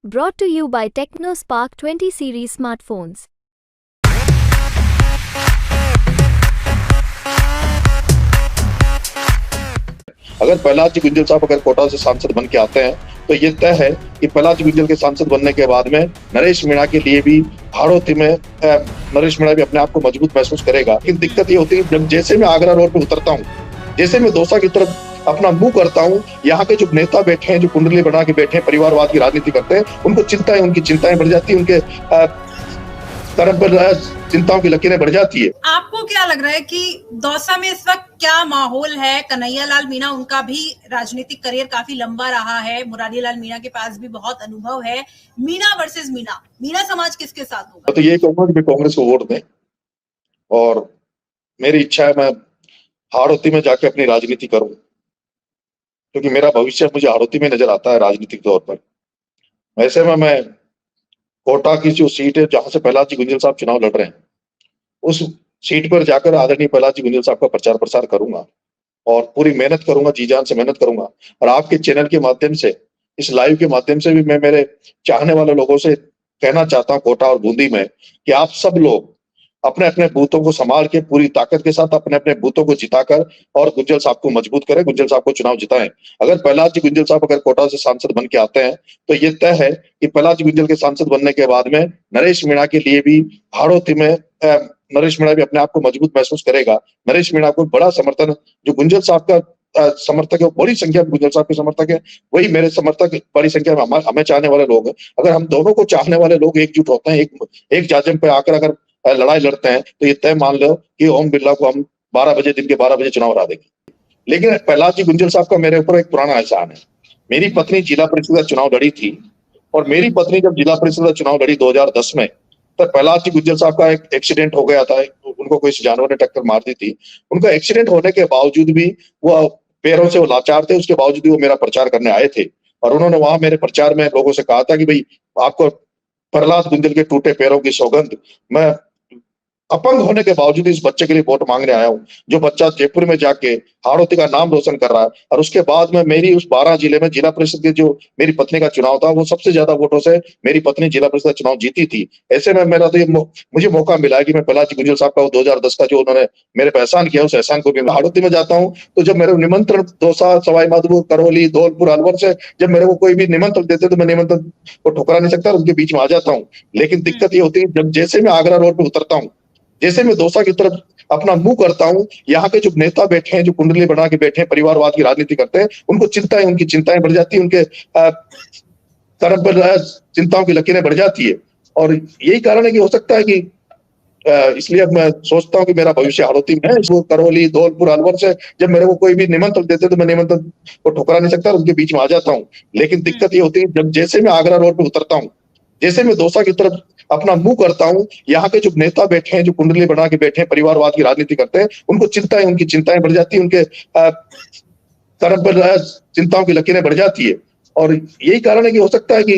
Brought to you by TechnoSpark 20 series smartphones. अगर प्रहलाद जी गुंजल साहब अगर कोटा से सांसद बन के आते हैं तो ये तय है कि प्रहलाद जी गुंजल के सांसद बनने के बाद में नरेश मीणा के लिए भी हाड़ौती में नरेश मीणा भी अपने आप को मजबूत महसूस करेगा। लेकिन दिक्कत ये होती है जब जैसे मैं आगरा रोड पे उतरता हूँ, जैसे मैं दौसा की तरफ अपना मुंह करता हूँ, यहाँ के जो नेता बैठे हैं, जो कुंडली बना के बैठे हैं, परिवारवाद की राजनीति करते हैं, उनकी चिंताएं बढ़ जाती है, उनके कर्म पर चिंताओं की लकीरें बढ़ जाती है। आपको क्या लग रहा है कि दौसा में इस वक्त क्या माहौल है? कन्हैयालाल मीणा, उनका भी राजनीतिक करियर काफी लंबा रहा है, मुरारी लाल मीणा के पास भी बहुत अनुभव है। मीणा वर्सेस मीणा, मीणा समाज किसके साथ होगा? तो ये कहूंगा कि कांग्रेस को वोट दें और मेरी इच्छा है मैं हाड़ौती में जाके अपनी राजनीति करूं, क्योंकि मेरा भविष्य मुझे हाड़ौती में नजर आता है राजनीतिक तौर पर। ऐसे में मैं कोटा की जो सीट है जहां से प्रहलाद जी गुंजल साहब चुनाव लड़ रहे हैं, उस सीट पर जाकर आदरणीय प्रहलाद जी गुंजल साहब का प्रचार प्रसार करूंगा और पूरी मेहनत करूंगा, जी जान से मेहनत करूंगा। और आपके चैनल के माध्यम से, इस लाइव के माध्यम से भी मैं मेरे चाहने वाले लोगों से कहना चाहता हूं, कोटा और बूंदी में, कि आप सब लोग अपने अपने बूथों को संभाल के पूरी ताकत के साथ अपने अपने बूथों को जिताकर और गुंजल साहब को मजबूत करें, गुंजल साहब को चुनाव जिताएं। अगर प्रहलाद जी गुंजल साहब अगर कोटा से सांसद बन के आते हैं तो ये तय है कि प्रहलाद जी गुंजल के सांसद बनने के बाद में नरेश मीणा के लिए भी हाड़ौती में नरेश मीणा भी अपने आप को मजबूत महसूस करेगा। नरेश मीणा को बड़ा समर्थन, जो गुंजल साहब का समर्थक है, बड़ी संख्या में गुंजल साहब के समर्थक है, वही मेरे समर्थक बड़ी संख्या में हमें चाहने वाले लोग हैं। अगर हम दोनों को चाहने वाले लोग एकजुट होते हैं, एक जाजम पे आकर अगर लड़ाई लड़ते हैं, तो ये तय मान लो कि ओम बिरला को हम 12 बजे, दिन के 12 बजे चुनाव हरा देंगे। लेकिन प्रहलाद जी गुंजल साहब का मेरे ऊपर एक पुराना एहसान है। मेरी पत्नी जिला परिषद का चुनाव लड़ी थी और मेरी पत्नी जब जिला परिषद का चुनाव लड़ी 2010 में, तो प्रहलाद जी गुंजल साहब का एक एक्सीडेंट हो गया था, उनको कोई जानवर ने टक्कर मार दी थी। उनका एक्सीडेंट होने के बावजूद भी वो पैरों से वो लाचार थे, उसके बावजूद भी वो मेरा प्रचार करने आए थे और उन्होंने वहां मेरे प्रचार में लोगों से कहा था कि भाई आपको प्रहलाद गुंजल के टूटे पैरों की सौगंध, मैं अपंग होने के बावजूद इस बच्चे के लिए वोट मांगने आया हूं, जो बच्चा जयपुर में जाके हाड़ौती का नाम रोशन कर रहा है। और उसके बाद में मेरी उस 12 जिले में जिला परिषद के जो मेरी पत्नी का चुनाव था, वो सबसे ज्यादा वोटों से मेरी पत्नी जिला परिषद का चुनाव जीती थी। ऐसे में मेरा तो ये मुझे मौका मिला है कि मैं प्रहलाद जी गुंजल साहब का 2010 का जो उन्होंने मेरे पे एहसान किया, उस एहसान को भी मैं हाड़ौती में जाता हूँ तो जब मेरे निमंत्रण दौसा, सवाई माधोपुर, करौली, धौलपुर, अलवर से जब मेरे को कोई भी निमंत्रण देते तो मैं निमंत्रण को ठुकरा नहीं सकता, उनके बीच में आ जाता हूँ। लेकिन दिक्कत ये होती है जब जैसे मैं आगरा रोड पे उतरता हूँ, जैसे मैं दौसा की तरफ अपना मुंह करता हूं, यहाँ के जो नेता बैठे हैं, जो कुंडली बना के बैठे हैं, परिवारवाद की राजनीति करते हैं, उनकी चिंताएं बढ़ जाती है, उनके कर्म पर चिंताओं की लकीरें बढ़ जाती है। और यही कारण है कि हो सकता है कि इसलिए अब मैं सोचता हूं कि मेरा भविष्य हाड़ौती में है। करौली, धौलपुर, अलवर से जब मेरे को कोई भी निमंत्रण देते तो मैं निमंत्रण को ठुकरा नहीं सकता, उनके बीच में आ जाता हूँ। लेकिन दिक्कत ये होती है जब जैसे मैं आगरा रोड पे उतरता हूँ, जैसे मैं दौसा की तरफ अपना मुंह करता हूं, यहाँ के जो नेता बैठे हैं, जो कुंडली बना के बैठे हैं, परिवारवाद की राजनीति करते हैं, उनकी चिंताएं बढ़ जाती है, उनके कर्म पर चिंताओं की लकीरें बढ़ जाती है। और यही कारण है कि हो सकता है कि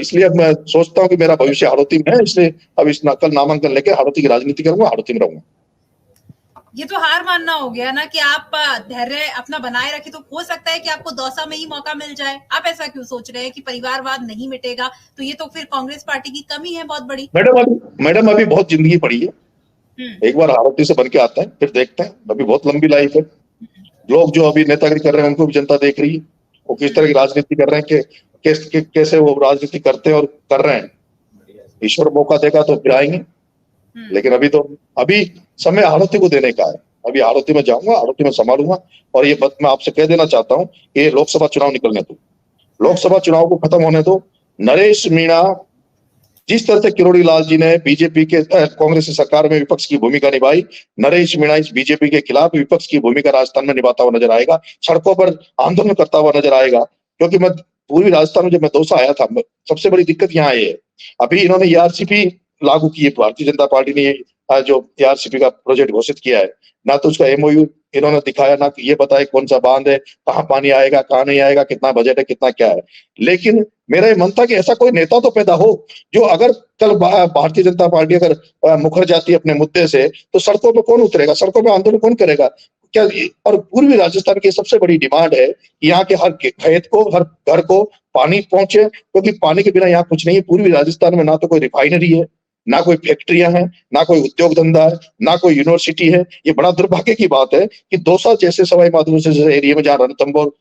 इसलिए अब मैं सोचता हूं कि मेरा भविष्य हाड़ौती में है, इसलिए अब कल नामांकन लेके हाड़ौती की राजनीति करूंगा, हाड़ौती में रहूंगा। ये तो हार मानना हो गया ना कि आप धैर्य अपना बनाए रखे, तो हो सकता है कि आपको दौसा में ही मौका मिल जाए। आप ऐसा क्यों सोच रहे हैं कि परिवारवाद नहीं मिटेगा? तो ये तो फिर कांग्रेस पार्टी की कमी है बहुत बड़ी। मैडम अभी बहुत जिंदगी पड़ी है, एक बार हाड़ौती से बन के आता है, फिर देखते हैं। अभी बहुत लंबी लाइफ है। लोग जो अभी नेतागिरी कर रहे हैं उनको भी जनता देख रही है, वो किस तरह की राजनीति कर रहे हैं, कैसे वो राजनीति करते हैं और कर रहे हैं। ईश्वर मौका देगा तो फिर आएंगे, लेकिन अभी समय हाड़ौती को देने का है। अभी हाड़ौती में जाऊंगा, हाड़ौती में संभालूंगा। और ये बात मैं आपसे कह देना चाहता हूं कि लोकसभा चुनाव निकलने दो, लोकसभा चुनाव को खत्म होने दो। नरेश मीणा जिस तरह से किरोड़ी लाल जी ने बीजेपी के कांग्रेस की सरकार में विपक्ष की भूमिका निभाई, नरेश मीणा इस बीजेपी के खिलाफ विपक्ष की भूमिका राजस्थान में निभाता हुआ नजर आएगा, सड़कों पर आंदोलन करता हुआ नजर आएगा। क्योंकि मैं पूर्वी राजस्थान में जब मैं दौसा आया था, सबसे बड़ी दिक्कत यहाँ ये है, अभी इन्होंने ईआरसीपी लागू की है, भारतीय जनता पार्टी ने जो ईआरसीपी का प्रोजेक्ट घोषित किया है, ना तो उसका एमओयू इन्होंने दिखाया, ना ये बताया कौन सा बांध है, कहाँ पानी आएगा, कहाँ नहीं आएगा, कितना बजट है, कितना क्या है। लेकिन मेरा ये मन था कि ऐसा कोई नेता तो पैदा हो जो अगर कल भारतीय जनता पार्टी अगर मुखर जाती है अपने मुद्दे से, तो सड़कों पे कौन उतरेगा, सड़कों पे आंदोलन कौन करेगा? क्या? और पूर्वी राजस्थान की सबसे बड़ी डिमांड है कि यहाँ के हर खेत को, हर घर को पानी पहुंचे, क्योंकि पानी के बिना यहाँ कुछ नहीं है। पूर्वी राजस्थान में ना तो कोई रिफाइनरी है, ना कोई फैक्ट्रियां हैं, ना कोई उद्योग धंधा है, ना कोई यूनिवर्सिटी है। ये बड़ा दुर्भाग्य की बात है कि दौसा जैसे सवाई माधोपुर जैसे एरिया में जहाँ रणथंभौर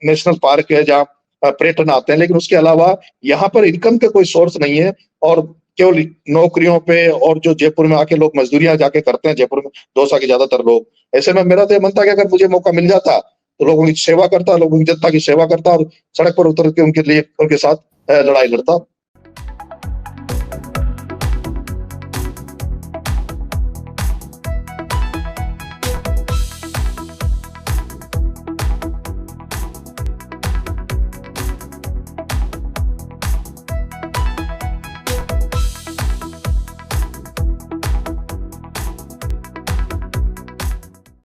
नेशनल पार्क है, जहाँ पर्यटन आते हैं, लेकिन उसके अलावा यहाँ पर इनकम के कोई सोर्स नहीं है और केवल नौकरियों पे, और जो जयपुर में आके लोग मजदूरियां जाके करते हैं, जयपुर में दौसा के ज्यादातर लोग। ऐसे में मेरा तो ये मन था कि अगर मुझे मौका मिल जाता तो लोगों की सेवा करता, लोगों की जनता की सेवा करता और सड़क पर उतर के उनके लिए उनके साथ लड़ाई लड़ता।